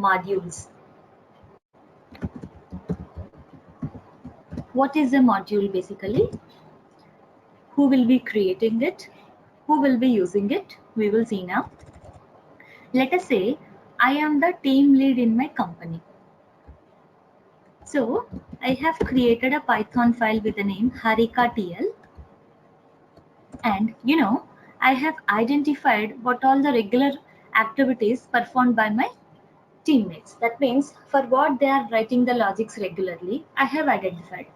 modules. What is a module basically? Who will be creating it? Who will be using it? We will see now. Let us say I am the team lead in my company. So I have created a Python file with the name harika.tl, and I have identified what all the regular activities performed by my teammates. That means for what they are writing the logics regularly, I have identified.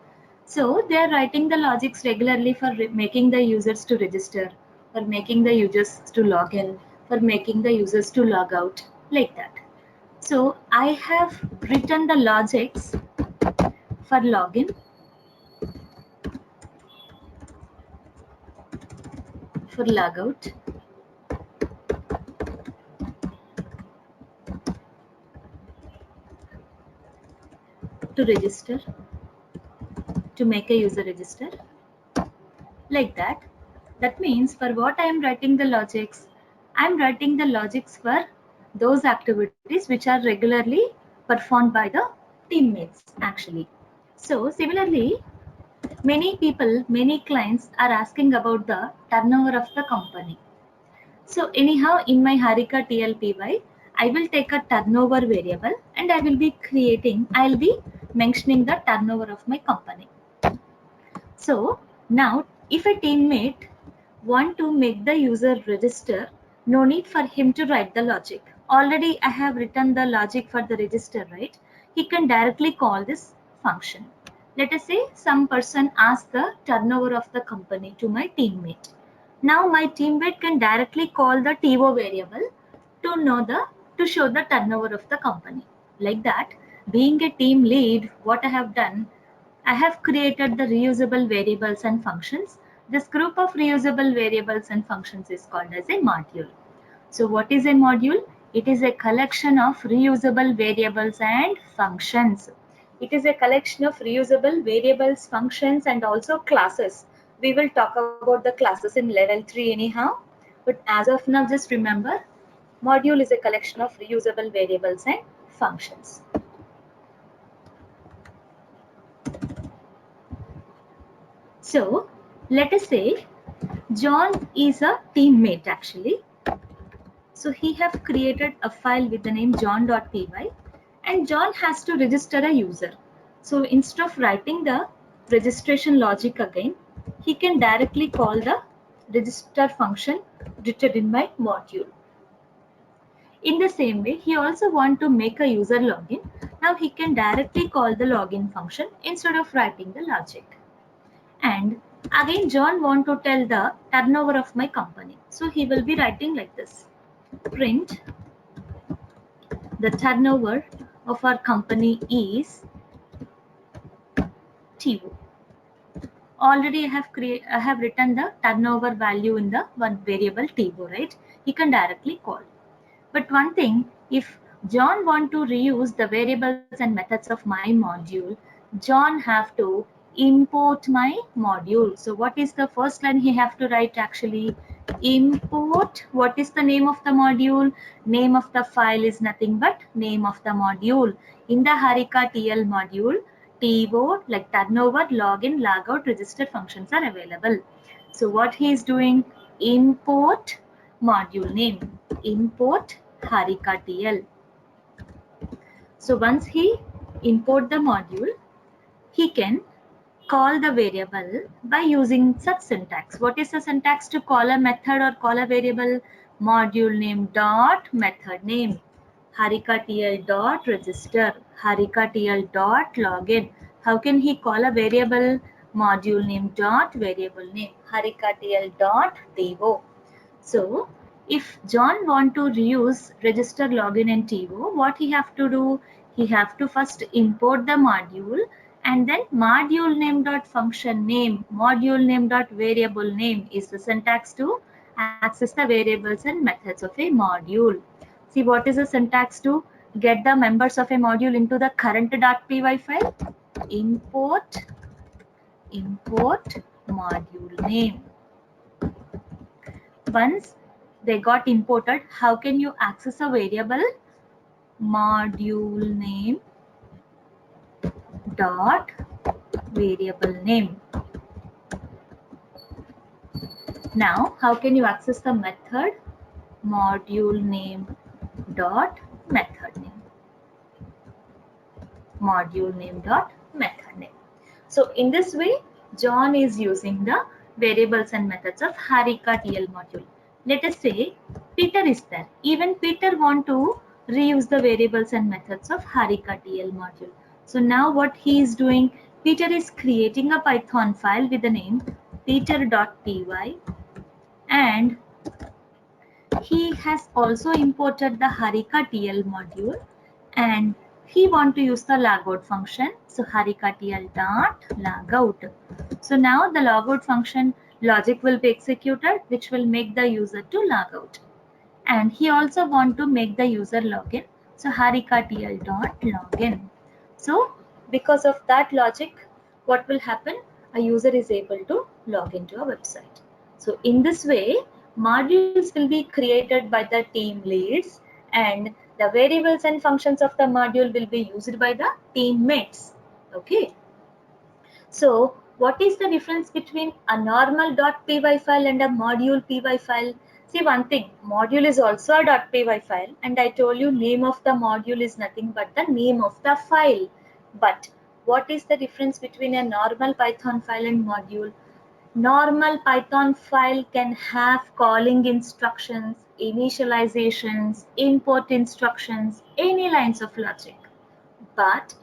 So they are writing the logics regularly for making the users to register, for making the users to log in, for making the users to log out, like that. So I have written the logics for login, for logout, to register, to make a user register, like that. That means for what I am writing the logics, I am writing the logics for those activities which are regularly performed by the teammates actually. So similarly, many people, many clients are asking about the turnover of the company. So anyhow, in my Harika TLPY, I will take a turnover variable and I will be mentioning the turnover of my company. So now if a teammate want to make the user register, no need for him to write the logic. Already I have written the logic for the register, right? He can directly call this function. Let us say some person asks the turnover of the company to my teammate. Now my teammate can directly call the TO variable to show the turnover of the company. Like that, being a team lead, what I have done, I have created the reusable variables and functions. This group of reusable variables and functions is called as a module. So what is a module? It is a collection of reusable variables and functions. It is a collection of reusable variables, functions, and also classes. We will talk about the classes in level 3 anyhow. But as of now, just remember, module is a collection of reusable variables and functions. So let us say John is a teammate actually. So he have created a file with the name john.py, and John has to register a user. So instead of writing the registration logic again, he can directly call the register function written in my module. In the same way, he also want to make a user login. Now he can directly call the login function instead of writing the logic. And again, John want to tell the turnover of my company. So he will be writing like this: print the turnover of our company is TO. Already I have written the turnover value in the one variable TO, right? He can directly call. But one thing, if John want to reuse the variables and methods of my module, John have to import my module. So what is the first line he have to write actually? Import. What is the name of the module? Name of the file is nothing but name of the module. In the Harika TL module, TO like turnover, login, logout, register functions are available. So what he is doing? Import module name. Import Harika TL. So once he import the module, he can call the variable by using such syntax. What is the syntax to call a method or call a variable? Module name dot method name. Harika TL dot register. Harika TL dot login. How can he call a variable? Module name dot variable name. Harika TL dot TO. So if John want to reuse register, login and TO, what he have to do? He have to first import the module, and then module name dot function name, module name dot variable name is the syntax to access the variables and methods of a module. See, what is the syntax to get the members of a module into the current.py file? Import module name. Once they got imported, how can you access a variable? module name dot variable name. Now, how can you access the method? Module name dot method name. Module name dot method name. So in this way, John is using the variables and methods of Harika TL module. Let us say Peter is there. Even Peter want to reuse the variables and methods of Harika TL module. So now what he is doing, Peter is creating a Python file with the name peter.py, and he has also imported the Harika TL module, and he want to use the logout function. So Harika TL dot logout. So now the logout function logic will be executed, which will make the user to log out. And he also want to make the user login. So Harika TL dot login. So because of that logic, what will happen? A user is able to log into a website. So in this way, modules will be created by the team leads, and the variables and functions of the module will be used by the teammates. Okay. So what is the difference between a normal.py file and a module py file? See one thing, module is also a .py file, and I told you name of the module is nothing but the name of the file. But what is the difference between a normal Python file and module? Normal Python file can have calling instructions, initializations, import instructions, any lines of logic. But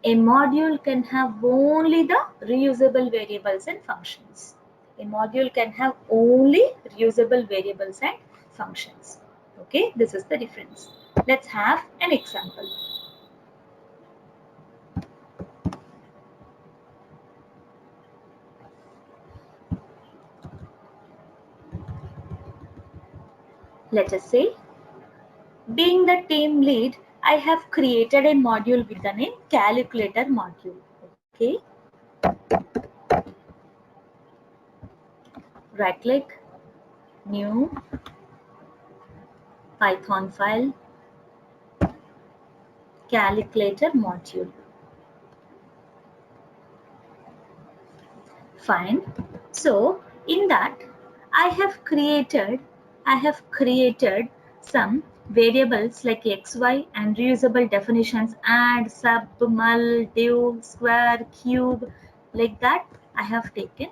a module can have only the reusable variables and functions. A module can have only reusable variables and functions. Okay, this is the difference. Let's have an example. Let us say, being the team lead, I have created a module with the name calculator module. Okay. Right click, new, Python file, calculator module. Fine. So in that, I have created some variables like xy and reusable definitions, add, sub, mul, div, square, cube, like that I have taken.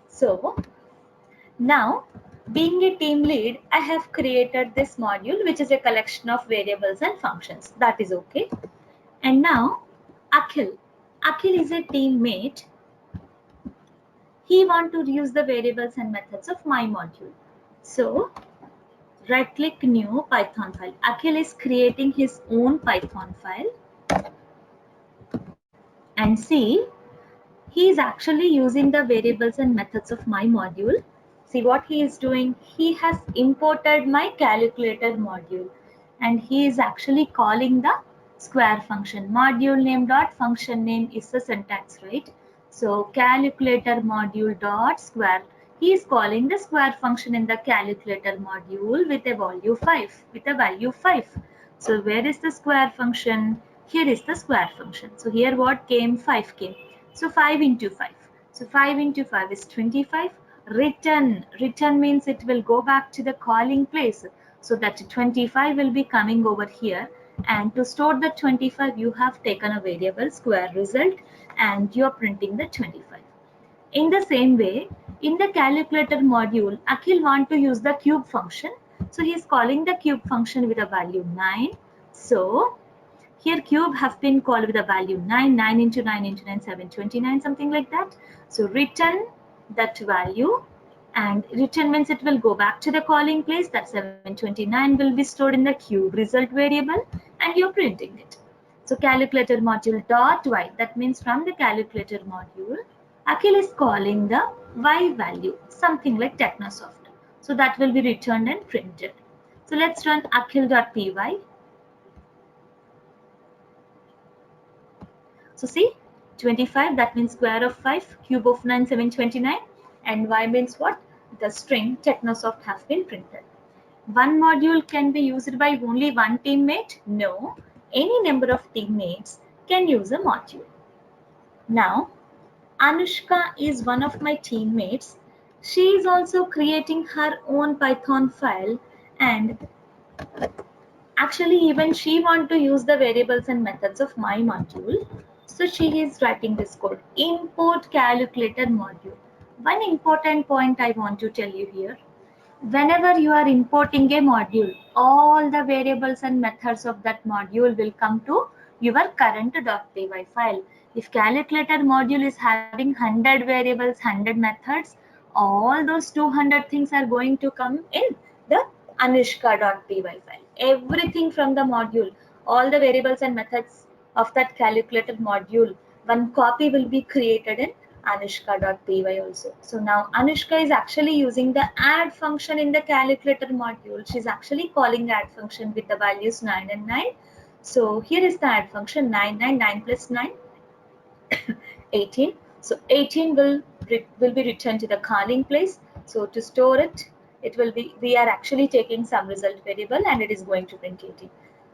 So now, being a team lead, I have created this module, which is a collection of variables and functions. That is okay. And now Akhil is a teammate. He wants to reuse the variables and methods of my module. So right click, new, Python file. Akhil is creating his own Python file, and see, he is actually using the variables and methods of my module. See what he is doing? He has imported my calculator module, and he is actually calling the square function. Module name dot function name is the syntax, right? So calculator module dot square. He is calling the square function in the calculator module with a value 5. So where is the square function? Here is the square function. So here what came? 5 came. So 5 into 5. So 5 into 5 is 25. Return means it will go back to the calling place. So that 25 will be coming over here. And to store the 25, you have taken a variable square result, and you are printing the 25. In the same way, in the calculator module, Akhil want to use the cube function. So he is calling the cube function with a value 9. So here cube have been called with a value 9, 9 into 9 into 9, 729, something like that. So return that value, and return means it will go back to the calling place. That 729 will be stored in the cube result variable, and you're printing it. So calculator module dot y, that means from the calculator module, Akhil is calling the y value, something like Technosoft. So that will be returned and printed. So let's run akhil.py. So see, 25, that means square of 5, cube of 9, 729, and y means what? The string Technosoft has been printed. One module can be used by only one teammate? No, any number of teammates can use a module. Now, Anushka is one of my teammates. She is also creating her own Python file, and actually even she wants to use the variables and methods of my module. So she is writing this code, import calculator module. One important point I want to tell you here. Whenever you are importing a module, all the variables and methods of that module will come to your current.py file. If calculator module is having 100 variables, 100 methods, all those 200 things are going to come in the anushka.py file. Everything from the module, all the variables and methods of that calculator module, one copy will be created in anushka.py also. So now Anushka is actually using the add function in the calculator module. She's actually calling add function with the values 9 and 9. So here is the add function 9 plus 9, 18. So 18 will be returned to the calling place. So to store it, it will be, we are actually taking some result variable and it is going to print 18.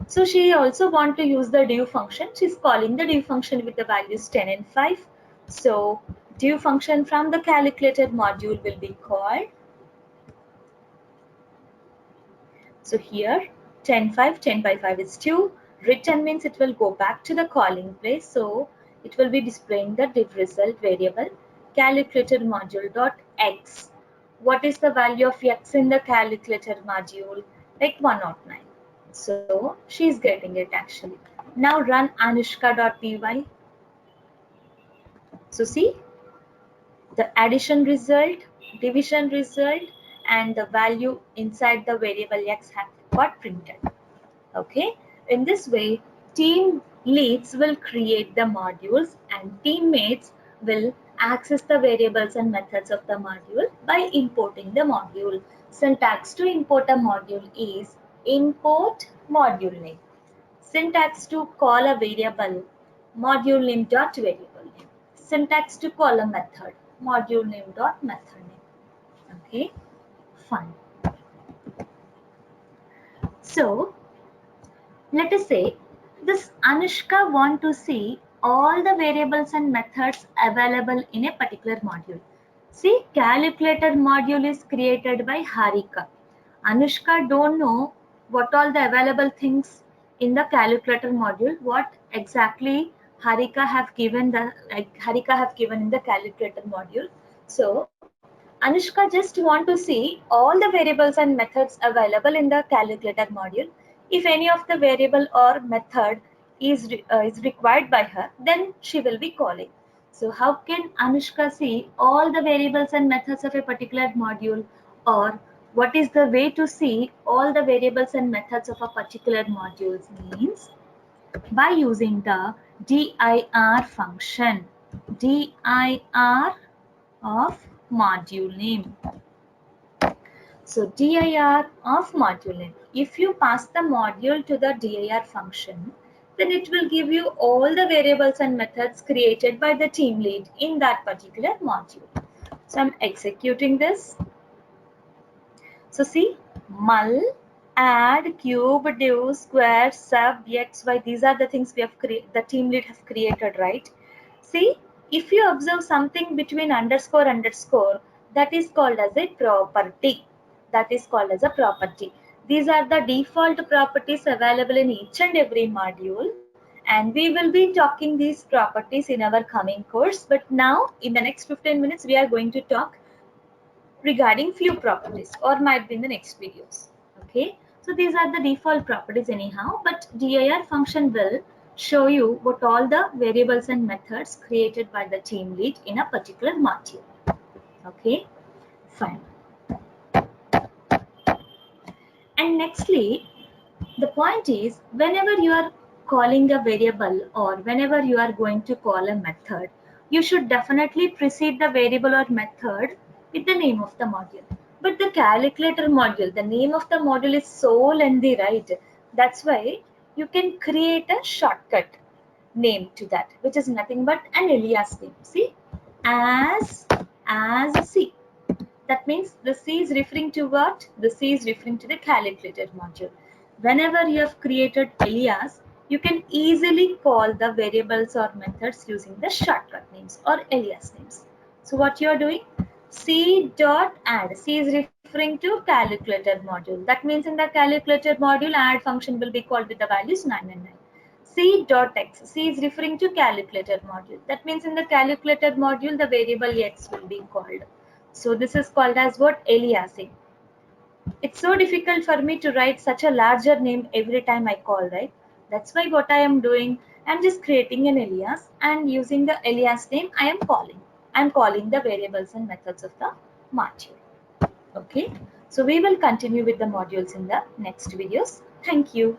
So she also want to use the do function. She's calling the do function with the values 10 and 5. So do function from the calculator module will be called. So here 10 by 5 is 2. Return means it will go back to the calling place. So it will be displaying the div result variable calculator module dot x. What is the value of x in the calculator module? Like 109. So she is getting it actually. Now run anushka.py. So see, the addition result, division result, and the value inside the variable x have got printed. Okay, in this way, team leads will create the modules and teammates will access the variables and methods of the module by importing the module. Syntax to import a module is import module name. Syntax to call a variable, module name dot variable name. Syntax to call a method, module name dot method name. Okay, fine. So let us say this Anushka want to see all the variables and methods available in a particular module. See, calculator module is created by Harika. Anushka don't know what all the available things in the calculator module, what exactly Harika have given in the calculator module. So Anushka just want to see all the variables and methods available in the calculator module. If any of the variable or method is required by her, then she will be calling. So how can Anushka see all the variables and methods of a particular module, or what is the way to see all the variables and methods of a particular module means by using the dir function, dir of module name. So dir of module name. If you pass the module to the dir function, then it will give you all the variables and methods created by the team lead in that particular module. So I'm executing this. So see, mul, add, cube, div, square, sub, x, y. These are the things we have the team lead have created, right? See, if you observe something between underscore, that is called as a property. That is called as a property. These are the default properties available in each and every module. And we will be talking these properties in our coming course. But now, in the next 15 minutes, we are going to talk regarding few properties, or might be in the next videos. Okay, so these are the default properties anyhow, but dir function will show you what all the variables and methods created by the team lead in a particular module. Okay, fine. And nextly, the point is, whenever you are calling a variable or whenever you are going to call a method, you should definitely precede the variable or method with the name of the module. But the calculator module, the name of the module is so lengthy, right? That's why you can create a shortcut. name to that, which is nothing but an alias name. See, as C. That means the C is referring to what? The C is referring to the calculator module. Whenever you have created alias, you can easily call the variables or methods using the shortcut names or alias names. So what you are doing? C dot add. C is referring to calculator module. That means in the calculator module, add function will be called with the values 9 and 9. C dot x. C is referring to calculator module. That means in the calculator module, the variable x will be called. So this is called as what? Aliasing. It's so difficult for me to write such a larger name every time I call, right? That's why what I am doing, I'm just creating an alias and using the alias name I am calling. I'm calling the variables and methods of the module. Okay. So we will continue with the modules in the next videos. Thank you.